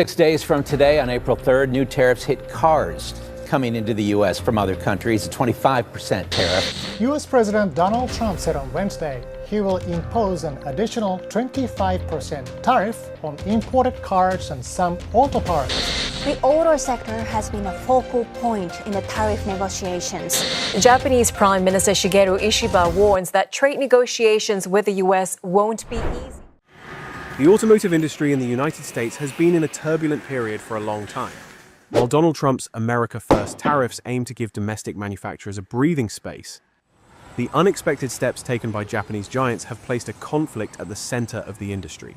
6 days from today, on April 3rd, new tariffs hit cars coming into the U.S. from other countries, a 25% tariff. U.S. President Donald Trump said on Wednesday he will impose an additional 25% tariff on imported cars and some auto parts. The auto sector has been a focal point in the tariff negotiations. Japanese Prime Minister Shigeru Ishiba warns that trade negotiations with the U.S. won't be easy. The automotive industry in the United States has been in a turbulent period for a long time. While Donald Trump's America First tariffs aim to give domestic manufacturers a breathing space, the unexpected steps taken by Japanese giants have placed a conflict at the center of the industry.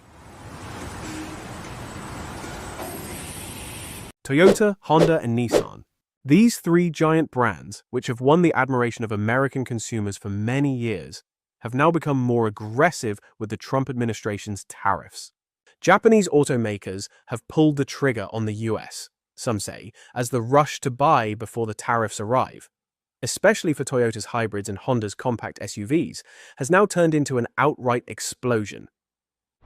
Toyota, Honda, and Nissan. These three giant brands, which have won the admiration of American consumers for many years, have now become more aggressive with the Trump administration's tariffs. Japanese automakers have pulled the trigger on the US, some say, as the rush to buy before the tariffs arrive, especially for Toyota's hybrids and Honda's compact SUVs, has now turned into an outright explosion.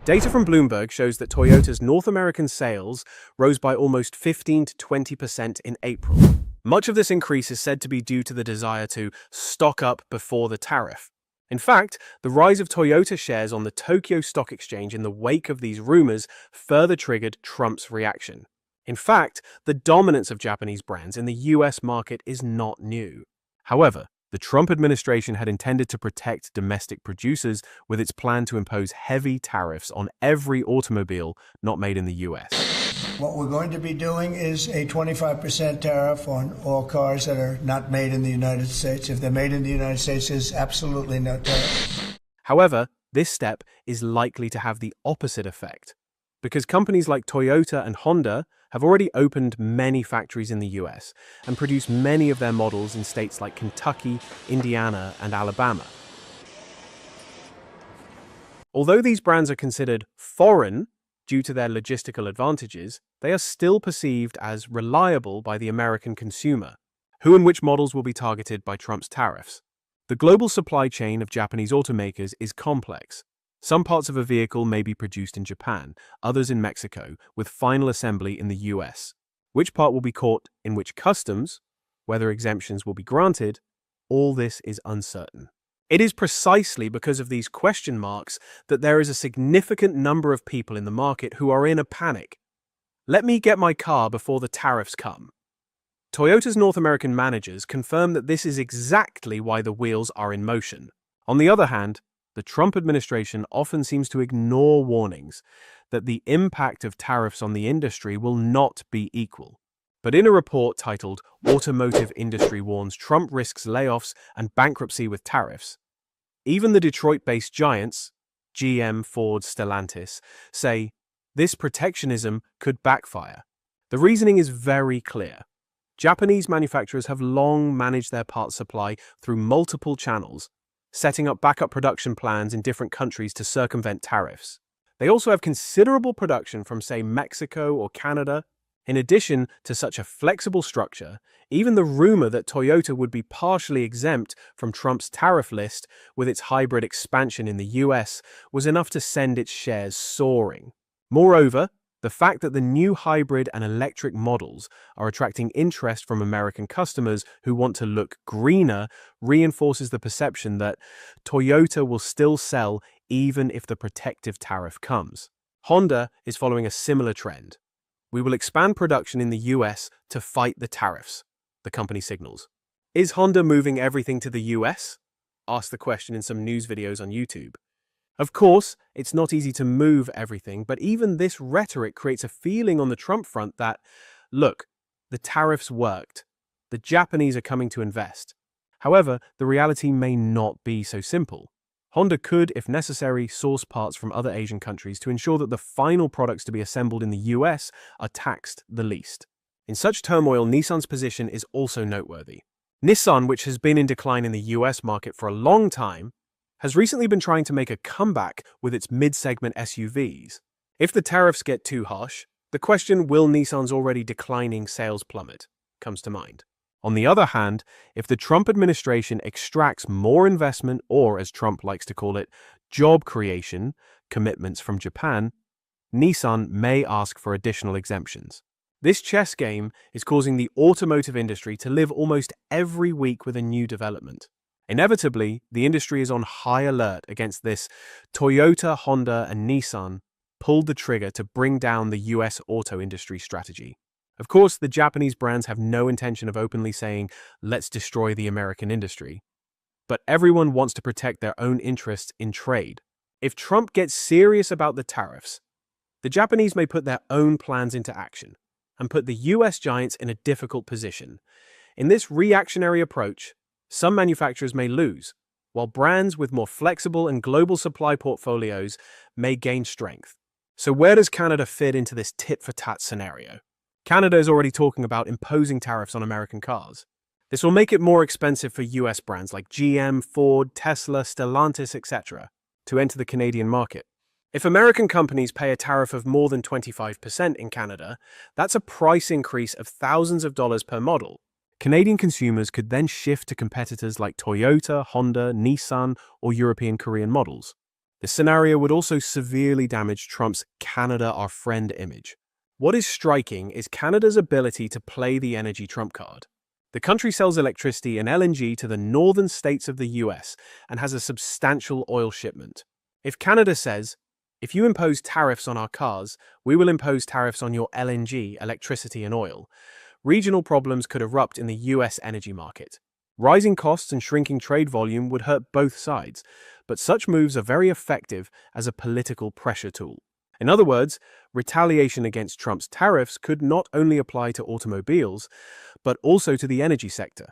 Data from Bloomberg shows that Toyota's North American sales rose by almost 15 to 20% in April. Much of this increase is said to be due to the desire to stock up before the tariff. In fact, the rise of Toyota shares on the Tokyo Stock Exchange in the wake of these rumors further triggered Trump's reaction. In fact, the dominance of Japanese brands in the US market is not new. However, the Trump administration had intended to protect domestic producers with its plan to impose heavy tariffs on every automobile not made in the US. What we're going to be doing is a 25% tariff on all cars that are not made in the United States. If they're made in the United States, there's absolutely no tariff. However, this step is likely to have the opposite effect, because companies like Toyota and Honda have already opened many factories in the US and produce many of their models in states like Kentucky, Indiana, and Alabama. Although these brands are considered foreign due to their logistical advantages, they are still perceived as reliable by the American consumer. Who and which models will be targeted by Trump's tariffs? The global supply chain of Japanese automakers is complex. Some parts of a vehicle may be produced in Japan, others in Mexico, with final assembly in the US. Which part will be caught in which customs, whether exemptions will be granted, all this is uncertain. It is precisely because of these question marks that there is a significant number of people in the market who are in a panic. Let me get my car before the tariffs come. Toyota's North American managers confirm that this is exactly why the wheels are in motion. On the other hand, the Trump administration often seems to ignore warnings that the impact of tariffs on the industry will not be equal. But in a report titled Automotive Industry Warns Trump Risks Layoffs and Bankruptcy with Tariffs, even the Detroit-based giants, GM, Ford, Stellantis, say this protectionism could backfire. The reasoning is very clear. Japanese manufacturers have long managed their parts supply through multiple channels, setting up backup production plans in different countries to circumvent tariffs. They also have considerable production from, say, Mexico or Canada. In addition to such a flexible structure, even the rumor that Toyota would be partially exempt from Trump's tariff list with its hybrid expansion in the US was enough to send its shares soaring. Moreover, the fact that the new hybrid and electric models are attracting interest from American customers who want to look greener reinforces the perception that Toyota will still sell even if the protective tariff comes. Honda is following a similar trend. We will expand production in the US to fight the tariffs, the company signals. Is Honda moving everything to the US? Asked the question in some news videos on YouTube. Of course, it's not easy to move everything, but even this rhetoric creates a feeling on the Trump front that, look, the tariffs worked. The Japanese are coming to invest. However, the reality may not be so simple. Honda could, if necessary, source parts from other Asian countries to ensure that the final products to be assembled in the US are taxed the least. In such turmoil, Nissan's position is also noteworthy. Nissan, which has been in decline in the US market for a long time, has recently been trying to make a comeback with its mid-segment SUVs. If the tariffs get too harsh, the question, will Nissan's already declining sales plummet, comes to mind. On the other hand, if the Trump administration extracts more investment or, as Trump likes to call it, job creation commitments from Japan, Nissan may ask for additional exemptions. This chess game is causing the automotive industry to live almost every week with a new development. Inevitably, the industry is on high alert against this. Toyota, Honda, and Nissan pulled the trigger to bring down the US auto industry strategy. Of course, the Japanese brands have no intention of openly saying, let's destroy the American industry. But everyone wants to protect their own interests in trade. If Trump gets serious about the tariffs, the Japanese may put their own plans into action and put the US giants in a difficult position. In this reactionary approach, some manufacturers may lose, while brands with more flexible and global supply portfolios may gain strength. So where does Canada fit into this tit-for-tat scenario? Canada is already talking about imposing tariffs on American cars. This will make it more expensive for US brands like GM, Ford, Tesla, Stellantis, etc. to enter the Canadian market. If American companies pay a tariff of more than 25% in Canada, that's a price increase of thousands of dollars per model. Canadian consumers could then shift to competitors like Toyota, Honda, Nissan, or European Korean models. This scenario would also severely damage Trump's Canada our friend image. What is striking is Canada's ability to play the energy trump card. The country sells electricity and LNG to the northern states of the US and has a substantial oil shipment. If Canada says, if you impose tariffs on our cars, we will impose tariffs on your LNG, electricity and oil, regional problems could erupt in the US energy market. Rising costs and shrinking trade volume would hurt both sides, but such moves are very effective as a political pressure tool. In other words, retaliation against Trump's tariffs could not only apply to automobiles, but also to the energy sector.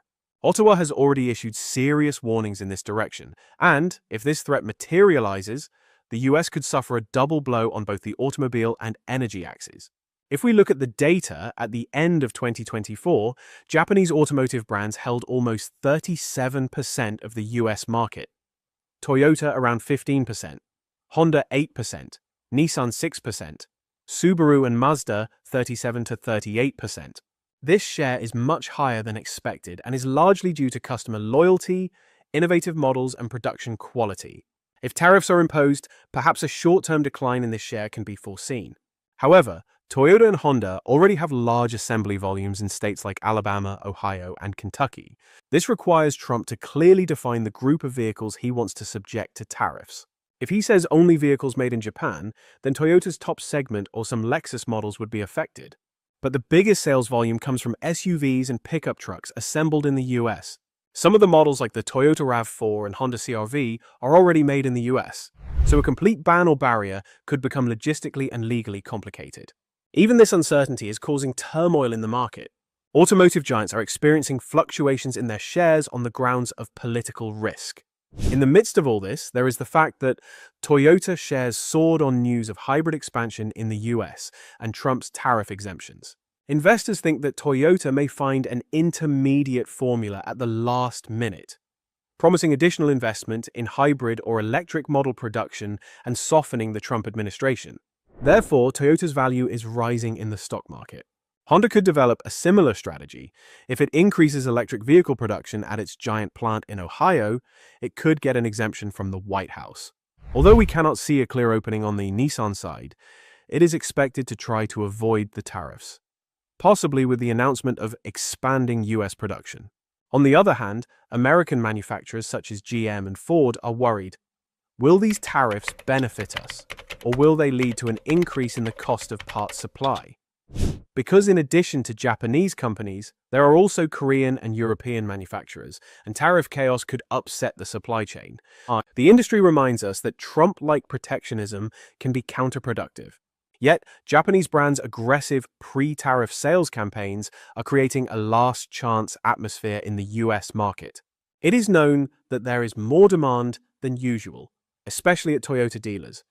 Ottawa has already issued serious warnings in this direction, and if this threat materializes, the US could suffer a double blow on both the automobile and energy axes. If we look at the data, at the end of 2024, Japanese automotive brands held almost 37% of the US market. Toyota around 15%, Honda 8%, Nissan 6%, Subaru and Mazda 37 to 38%. This share is much higher than expected and is largely due to customer loyalty, innovative models, and production quality. If tariffs are imposed, perhaps a short-term decline in this share can be foreseen. However, Toyota and Honda already have large assembly volumes in states like Alabama, Ohio, and Kentucky. This requires Trump to clearly define the group of vehicles he wants to subject to tariffs. If he says only vehicles made in Japan, then Toyota's top segment or some Lexus models would be affected. But the biggest sales volume comes from SUVs and pickup trucks assembled in the US. Some of the models like the Toyota RAV4 and Honda CR-V are already made in the US, so a complete ban or barrier could become logistically and legally complicated. Even this uncertainty is causing turmoil in the market. Automotive giants are experiencing fluctuations in their shares on the grounds of political risk. In the midst of all this, there is the fact that Toyota shares soared on news of hybrid expansion in the US and Trump's tariff exemptions. Investors think that Toyota may find an intermediate formula at the last minute, promising additional investment in hybrid or electric model production and softening the Trump administration. Therefore, Toyota's value is rising in the stock market. Honda could develop a similar strategy. If it increases electric vehicle production at its giant plant in Ohio, it could get an exemption from the White House. Although we cannot see a clear opening on the Nissan side, it is expected to try to avoid the tariffs, possibly with the announcement of expanding US production. On the other hand, American manufacturers such as GM and Ford are worried. Will these tariffs benefit us, or will they lead to an increase in the cost of parts supply? Because in addition to Japanese companies, there are also Korean and European manufacturers, and tariff chaos could upset the supply chain. The industry reminds us that Trump-like protectionism can be counterproductive. Yet, Japanese brands' aggressive pre-tariff sales campaigns are creating a last-chance atmosphere in the US market. It is known that there is more demand than usual, especially at Toyota dealers.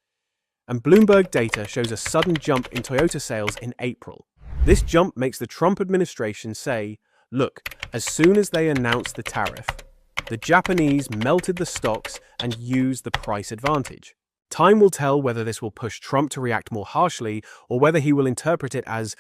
And Bloomberg data shows a sudden jump in Toyota sales in April. This jump makes the Trump administration say, look, as soon as they announced the tariff, the Japanese melted the stocks and used the price advantage. Time will tell whether this will push Trump to react more harshly or whether he will interpret it as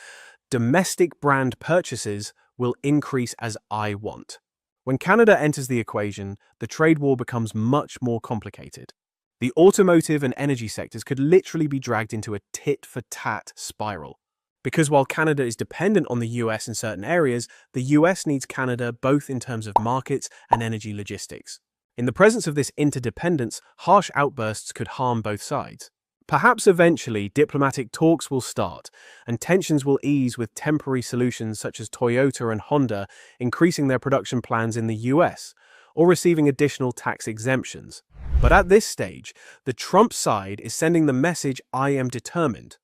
domestic brand purchases will increase as I want. When Canada enters the equation, the trade war becomes much more complicated. The automotive and energy sectors could literally be dragged into a tit-for-tat spiral. Because while Canada is dependent on the US in certain areas, the US needs Canada both in terms of markets and energy logistics. In the presence of this interdependence, harsh outbursts could harm both sides. Perhaps eventually diplomatic talks will start, and tensions will ease with temporary solutions such as Toyota and Honda increasing their production plans in the US, or receiving additional tax exemptions. But at this stage, the Trump side is sending the message, "I am determined,"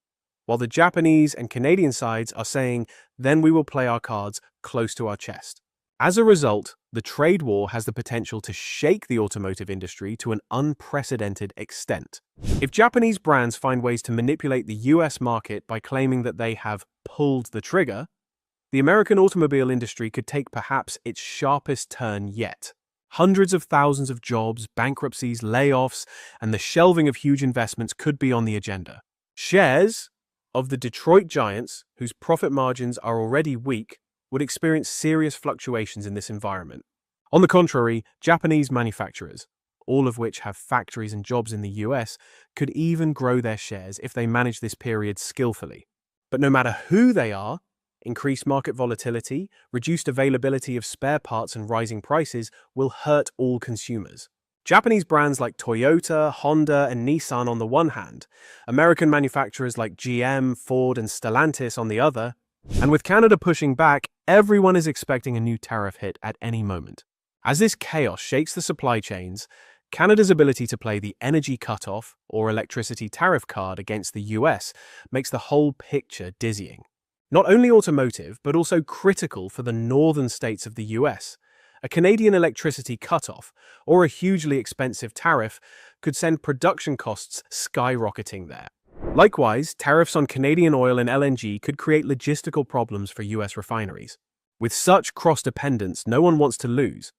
while the Japanese and Canadian sides are saying, "Then we will play our cards close to our chest." As a result, the trade war has the potential to shake the automotive industry to an unprecedented extent. If Japanese brands find ways to manipulate the US market by claiming that they have pulled the trigger, the American automobile industry could take perhaps its sharpest turn yet. Hundreds of thousands of jobs, bankruptcies, layoffs, and the shelving of huge investments could be on the agenda. Shares of the Detroit Giants, whose profit margins are already weak, would experience serious fluctuations in this environment. On the contrary, Japanese manufacturers, all of which have factories and jobs in the US, could even grow their shares if they manage this period skillfully. But no matter who they are, increased market volatility, reduced availability of spare parts, and rising prices will hurt all consumers. Japanese brands like Toyota, Honda, and Nissan on the one hand, American manufacturers like GM, Ford, and Stellantis on the other, and with Canada pushing back, everyone is expecting a new tariff hit at any moment. As this chaos shakes the supply chains, Canada's ability to play the energy cutoff or electricity tariff card against the US makes the whole picture dizzying. Not only automotive, but also critical for the northern states of the US. A Canadian electricity cutoff or a hugely expensive tariff could send production costs skyrocketing there. Likewise, tariffs on Canadian oil and LNG could create logistical problems for US refineries. With such cross-dependence, no one wants to lose,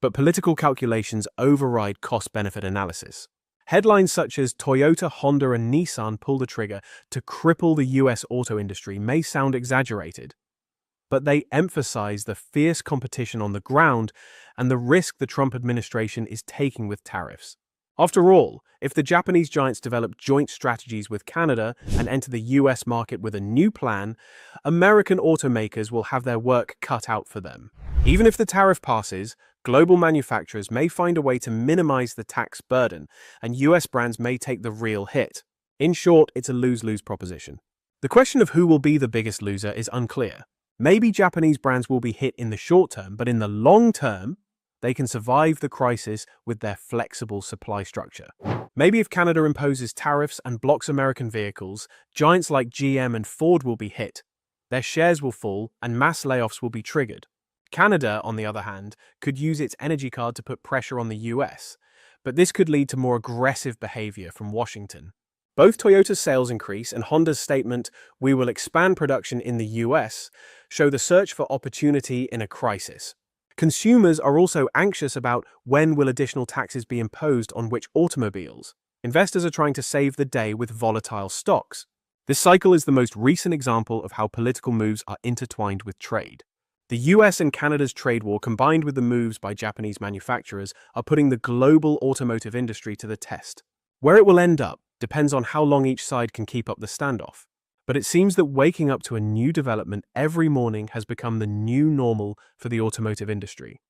but political calculations override cost-benefit analysis. Headlines such as Toyota, Honda, and Nissan pull the trigger to cripple the US auto industry may sound exaggerated, but they emphasize the fierce competition on the ground and the risk the Trump administration is taking with tariffs. After all, if the Japanese giants develop joint strategies with Canada and enter the US market with a new plan, American automakers will have their work cut out for them. Even if the tariff passes, global manufacturers may find a way to minimize the tax burden, and US brands may take the real hit. In short, it's a lose-lose proposition. The question of who will be the biggest loser is unclear. Maybe Japanese brands will be hit in the short term, but in the long term, they can survive the crisis with their flexible supply structure. Maybe if Canada imposes tariffs and blocks American vehicles, giants like GM and Ford will be hit. Their shares will fall and mass layoffs will be triggered. Canada, on the other hand, could use its energy card to put pressure on the US, but this could lead to more aggressive behavior from Washington. Both Toyota's sales increase and Honda's statement, "We will expand production in the US," show the search for opportunity in a crisis. Consumers are also anxious about when will additional taxes be imposed on which automobiles. Investors are trying to save the day with volatile stocks. This cycle is the most recent example of how political moves are intertwined with trade. The US and Canada's trade war, combined with the moves by Japanese manufacturers, are putting the global automotive industry to the test. Where it will end up depends on how long each side can keep up the standoff. But it seems that waking up to a new development every morning has become the new normal for the automotive industry.